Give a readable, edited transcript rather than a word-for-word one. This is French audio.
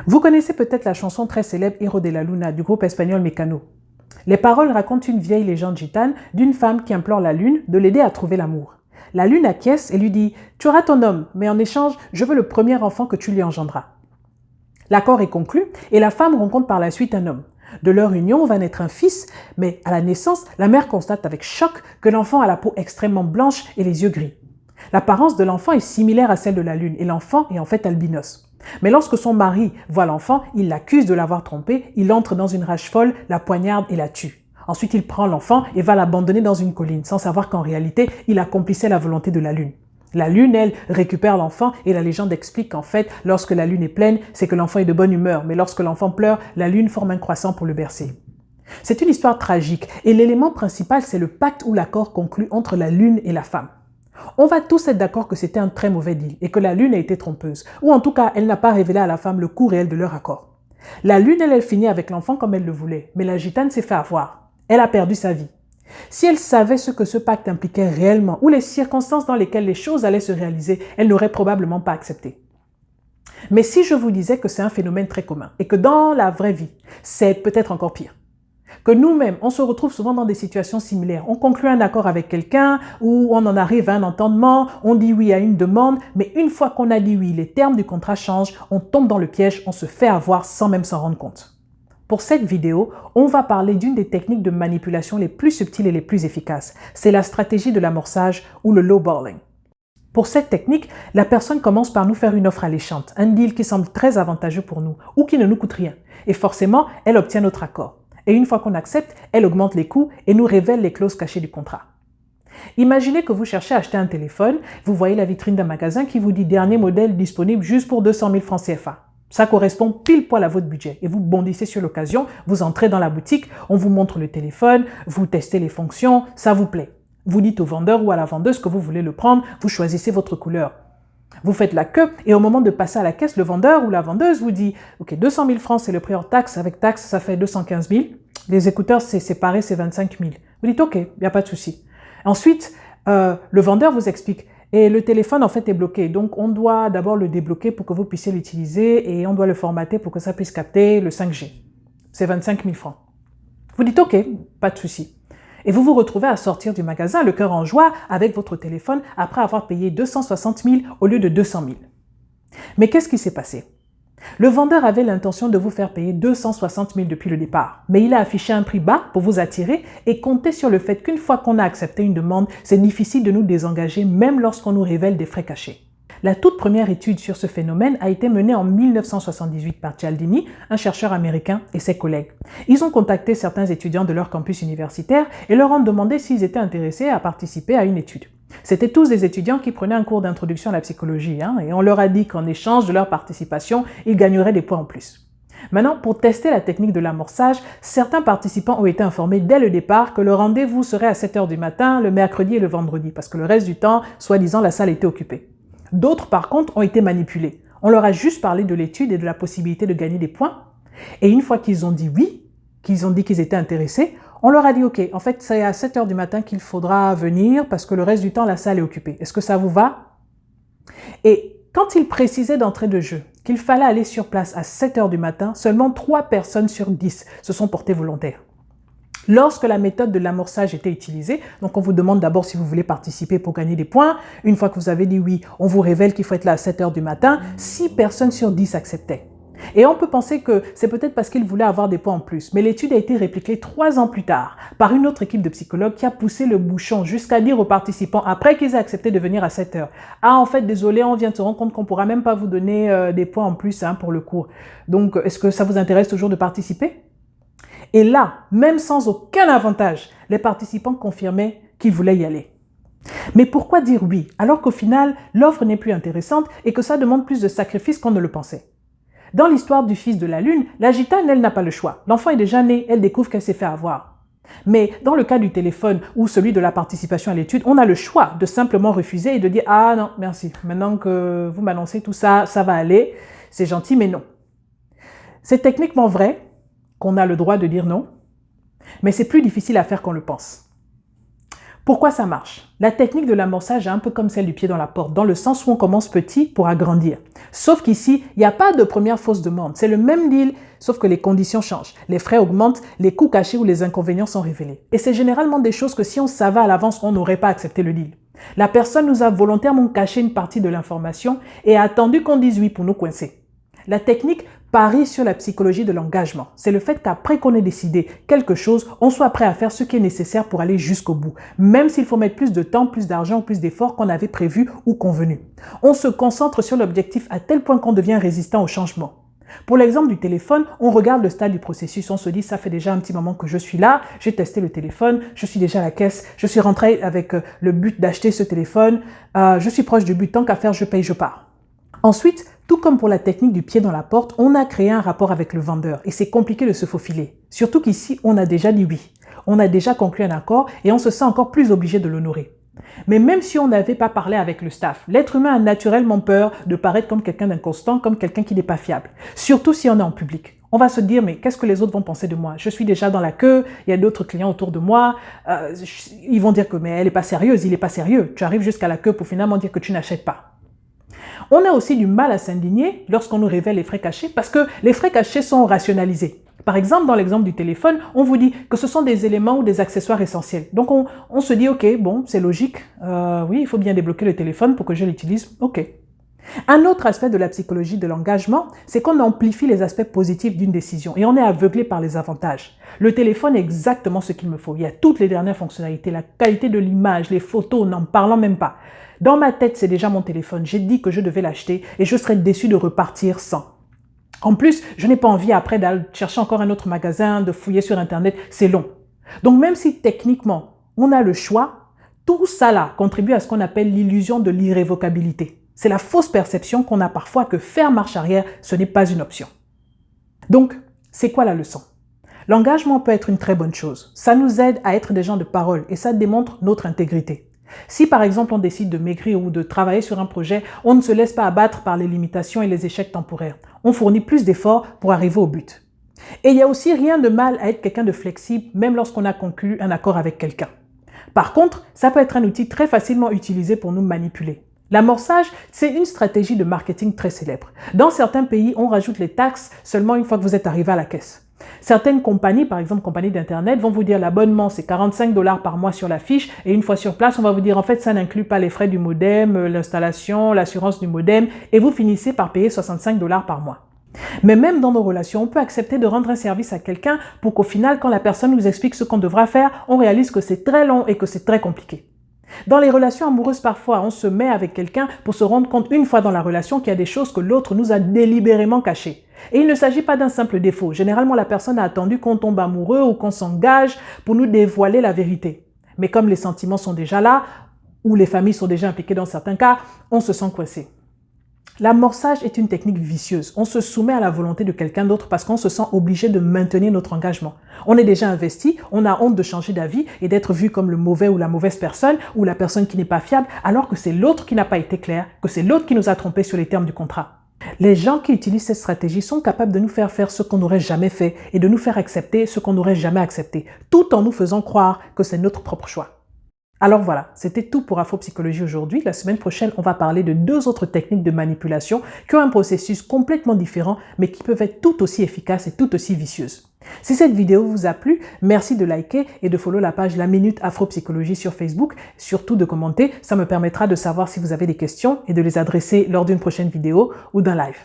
Vous connaissez peut-être la chanson très célèbre Hijo de la Luna du groupe espagnol Mecano. Les paroles racontent une vieille légende gitane d'une femme qui implore la lune de l'aider à trouver l'amour. La lune acquiesce et lui dit « Tu auras ton homme, mais en échange, je veux le premier enfant que tu lui engendras. » L'accord est conclu et la femme rencontre par la suite un homme. De leur union va naître un fils, mais à la naissance, la mère constate avec choc que l'enfant a la peau extrêmement blanche et les yeux gris. L'apparence de l'enfant est similaire à celle de la lune et l'enfant est en fait albinos. Mais lorsque son mari voit l'enfant, il l'accuse de l'avoir trompé, il entre dans une rage folle, la poignarde et la tue. Ensuite, il prend l'enfant et va l'abandonner dans une colline, sans savoir qu'en réalité, il accomplissait la volonté de la lune. La lune, elle, récupère l'enfant et la légende explique qu'en fait, lorsque la lune est pleine, c'est que l'enfant est de bonne humeur, mais lorsque l'enfant pleure, la lune forme un croissant pour le bercer. C'est une histoire tragique et l'élément principal, c'est le pacte ou l'accord conclu entre la lune et la femme. On va tous être d'accord que c'était un très mauvais deal et que la lune a été trompeuse, ou en tout cas, elle n'a pas révélé à la femme le coût réel de leur accord. La lune, elle finit avec l'enfant comme elle le voulait, mais la gitane s'est fait avoir. Elle a perdu sa vie. Si elle savait ce que ce pacte impliquait réellement ou les circonstances dans lesquelles les choses allaient se réaliser, elle n'aurait probablement pas accepté. Mais si je vous disais que c'est un phénomène très commun et que dans la vraie vie, c'est peut-être encore pire, que nous-mêmes, on se retrouve souvent dans des situations similaires. On conclut un accord avec quelqu'un ou on en arrive à un entendement, on dit oui à une demande, mais une fois qu'on a dit oui, les termes du contrat changent, on tombe dans le piège, on se fait avoir sans même s'en rendre compte. Pour cette vidéo, on va parler d'une des techniques de manipulation les plus subtiles et les plus efficaces. C'est la stratégie de l'amorçage ou le lowballing. Pour cette technique, la personne commence par nous faire une offre alléchante, un deal qui semble très avantageux pour nous ou qui ne nous coûte rien. Et forcément, elle obtient notre accord. Et une fois qu'on accepte, elle augmente les coûts et nous révèle les clauses cachées du contrat. Imaginez que vous cherchez à acheter un téléphone, vous voyez la vitrine d'un magasin qui vous dit dernier modèle disponible juste pour 200 000 francs CFA. Ça correspond pile poil à votre budget et vous bondissez sur l'occasion, vous entrez dans la boutique, on vous montre le téléphone, vous testez les fonctions, ça vous plaît. Vous dites au vendeur ou à la vendeuse que vous voulez le prendre, vous choisissez votre couleur. Vous faites la queue et au moment de passer à la caisse, le vendeur ou la vendeuse vous dit « Ok, 200 000 francs, c'est le prix hors taxe. Avec taxe, ça fait 215 000. Les écouteurs, c'est séparé, c'est 25 000. » Vous dites « Ok, il n'y a pas de souci. » Ensuite, le vendeur vous explique « Et le téléphone, en fait, est bloqué. Donc, on doit d'abord le débloquer pour que vous puissiez l'utiliser et on doit le formater pour que ça puisse capter le 5G. C'est 25 000 francs. » Vous dites « Ok, pas de souci. » Et vous vous retrouvez à sortir du magasin, le cœur en joie, avec votre téléphone, après avoir payé 260 000 au lieu de 200 000. Mais qu'est-ce qui s'est passé? Le vendeur avait l'intention de vous faire payer 260 000 depuis le départ, mais il a affiché un prix bas pour vous attirer et compter sur le fait qu'une fois qu'on a accepté une demande, c'est difficile de nous désengager même lorsqu'on nous révèle des frais cachés. La toute première étude sur ce phénomène a été menée en 1978 par Cialdini, un chercheur américain, et ses collègues. Ils ont contacté certains étudiants de leur campus universitaire et leur ont demandé s'ils étaient intéressés à participer à une étude. C'étaient tous des étudiants qui prenaient un cours d'introduction à la psychologie, et on leur a dit qu'en échange de leur participation, ils gagneraient des points en plus. Maintenant, pour tester la technique de l'amorçage, certains participants ont été informés dès le départ que le rendez-vous serait à 7 h du matin, le mercredi et le vendredi, parce que le reste du temps, soi-disant, la salle était occupée. D'autres, par contre, ont été manipulés. On leur a juste parlé de l'étude et de la possibilité de gagner des points. Et une fois qu'ils ont dit oui, qu'ils ont dit qu'ils étaient intéressés, on leur a dit « Ok, en fait, c'est à 7 h du matin qu'il faudra venir parce que le reste du temps, la salle est occupée. Est-ce que ça vous va ?» Et quand ils précisaient d'entrée de jeu qu'il fallait aller sur place à 7 h du matin, seulement 3 personnes sur 10 se sont portées volontaires. Lorsque la méthode de l'amorçage était utilisée, donc on vous demande d'abord si vous voulez participer pour gagner des points. Une fois que vous avez dit oui, on vous révèle qu'il faut être là à 7 h du matin. 6 personnes sur 10 acceptaient. Et on peut penser que c'est peut-être parce qu'ils voulaient avoir des points en plus. Mais l'étude a été répliquée 3 ans plus tard par une autre équipe de psychologues qui a poussé le bouchon jusqu'à dire aux participants, après qu'ils aient accepté de venir à 7 h, « Ah, en fait, désolé, on vient de se rendre compte qu'on ne pourra même pas vous donner des points en plus pour le cours. Donc, est-ce que ça vous intéresse toujours de participer ?» Et là, même sans aucun avantage, les participants confirmaient qu'ils voulaient y aller. Mais pourquoi dire oui, alors qu'au final, l'offre n'est plus intéressante et que ça demande plus de sacrifices qu'on ne le pensait? Dans l'histoire du fils de la lune, la gitane, elle n'a pas le choix. L'enfant est déjà né, elle découvre qu'elle s'est fait avoir. Mais dans le cas du téléphone ou celui de la participation à l'étude, on a le choix de simplement refuser et de dire « Ah non, merci, maintenant que vous m'annoncez tout ça, ça va aller, c'est gentil, mais non. » C'est techniquement vrai qu'on a le droit de dire non, mais c'est plus difficile à faire qu'on le pense. Pourquoi ça marche? La technique de l'amorçage est un peu comme celle du pied dans la porte, dans le sens où on commence petit pour agrandir. Sauf qu'ici, il n'y a pas de première fausse demande. C'est le même deal, sauf que les conditions changent. Les frais augmentent, les coûts cachés ou les inconvénients sont révélés. Et c'est généralement des choses que si on savait à l'avance, on n'aurait pas accepté le deal. La personne nous a volontairement caché une partie de l'information et a attendu qu'on dise oui pour nous coincer. La technique parie sur la psychologie de l'engagement. C'est le fait qu'après qu'on ait décidé quelque chose, on soit prêt à faire ce qui est nécessaire pour aller jusqu'au bout, même s'il faut mettre plus de temps, plus d'argent ou plus d'efforts qu'on avait prévu ou convenu. On se concentre sur l'objectif à tel point qu'on devient résistant au changement. Pour l'exemple du téléphone, on regarde le stade du processus, on se dit ça fait déjà un petit moment que je suis là, j'ai testé le téléphone, je suis déjà à la caisse, je suis rentré avec le but d'acheter ce téléphone, je suis proche du but, tant qu'à faire, je paye, je pars. Ensuite, tout comme pour la technique du pied dans la porte, on a créé un rapport avec le vendeur et c'est compliqué de se faufiler. Surtout qu'ici, on a déjà dit oui. On a déjà conclu un accord et on se sent encore plus obligé de l'honorer. Mais même si on n'avait pas parlé avec le staff, l'être humain a naturellement peur de paraître comme quelqu'un d'inconstant, comme quelqu'un qui n'est pas fiable. Surtout si on est en public. On va se dire, mais qu'est-ce que les autres vont penser de moi? Je suis déjà dans la queue, il y a d'autres clients autour de moi. Ils vont dire que mais elle n'est pas sérieuse, il n'est pas sérieux. Tu arrives jusqu'à la queue pour finalement dire que tu n'achètes pas. On a aussi du mal à s'indigner lorsqu'on nous révèle les frais cachés parce que les frais cachés sont rationalisés. Par exemple, dans l'exemple du téléphone, on vous dit que ce sont des éléments ou des accessoires essentiels. Donc, on se dit, OK, bon, c'est logique. Oui, il faut bien débloquer le téléphone pour que je l'utilise. OK. Un autre aspect de la psychologie de l'engagement, c'est qu'on amplifie les aspects positifs d'une décision et on est aveuglé par les avantages. Le téléphone est exactement ce qu'il me faut. Il y a toutes les dernières fonctionnalités, la qualité de l'image, les photos, n'en parlant même pas. Dans ma tête, c'est déjà mon téléphone. J'ai dit que je devais l'acheter et je serais déçu de repartir sans. En plus, je n'ai pas envie après d'aller chercher encore un autre magasin, de fouiller sur Internet. C'est long. Donc même si techniquement, on a le choix, tout ça là contribue à ce qu'on appelle l'illusion de l'irrévocabilité. C'est la fausse perception qu'on a parfois que faire marche arrière, ce n'est pas une option. Donc, c'est quoi la leçon? L'engagement peut être une très bonne chose. Ça nous aide à être des gens de parole et ça démontre notre intégrité. Si par exemple on décide de maigrir ou de travailler sur un projet, on ne se laisse pas abattre par les limitations et les échecs temporaires. On fournit plus d'efforts pour arriver au but. Et il n'y a aussi rien de mal à être quelqu'un de flexible, même lorsqu'on a conclu un accord avec quelqu'un. Par contre, ça peut être un outil très facilement utilisé pour nous manipuler. L'amorçage, c'est une stratégie de marketing très célèbre. Dans certains pays, on rajoute les taxes seulement une fois que vous êtes arrivé à la caisse. Certaines compagnies, par exemple compagnies d'internet, vont vous dire l'abonnement c'est 45 $ par mois sur la fiche et une fois sur place, on va vous dire en fait ça n'inclut pas les frais du modem, l'installation, l'assurance du modem et vous finissez par payer 65 $ par mois. Mais même dans nos relations, on peut accepter de rendre un service à quelqu'un pour qu'au final, quand la personne nous explique ce qu'on devra faire, on réalise que c'est très long et que c'est très compliqué. Dans les relations amoureuses, parfois, on se met avec quelqu'un pour se rendre compte une fois dans la relation qu'il y a des choses que l'autre nous a délibérément cachées. Et il ne s'agit pas d'un simple défaut. Généralement, la personne a attendu qu'on tombe amoureux ou qu'on s'engage pour nous dévoiler la vérité. Mais comme les sentiments sont déjà là, ou les familles sont déjà impliquées dans certains cas, on se sent coincé. L'amorçage est une technique vicieuse. On se soumet à la volonté de quelqu'un d'autre parce qu'on se sent obligé de maintenir notre engagement. On est déjà investi, on a honte de changer d'avis et d'être vu comme le mauvais ou la mauvaise personne ou la personne qui n'est pas fiable alors que c'est l'autre qui n'a pas été clair, que c'est l'autre qui nous a trompés sur les termes du contrat. Les gens qui utilisent cette stratégie sont capables de nous faire faire ce qu'on n'aurait jamais fait et de nous faire accepter ce qu'on n'aurait jamais accepté, tout en nous faisant croire que c'est notre propre choix. Alors voilà, c'était tout pour Afropsychologie aujourd'hui. La semaine prochaine, on va parler de 2 autres techniques de manipulation qui ont un processus complètement différent, mais qui peuvent être tout aussi efficaces et tout aussi vicieuses. Si cette vidéo vous a plu, merci de liker et de follow la page La Minute Afropsychologie sur Facebook. Surtout de commenter, ça me permettra de savoir si vous avez des questions et de les adresser lors d'une prochaine vidéo ou d'un live.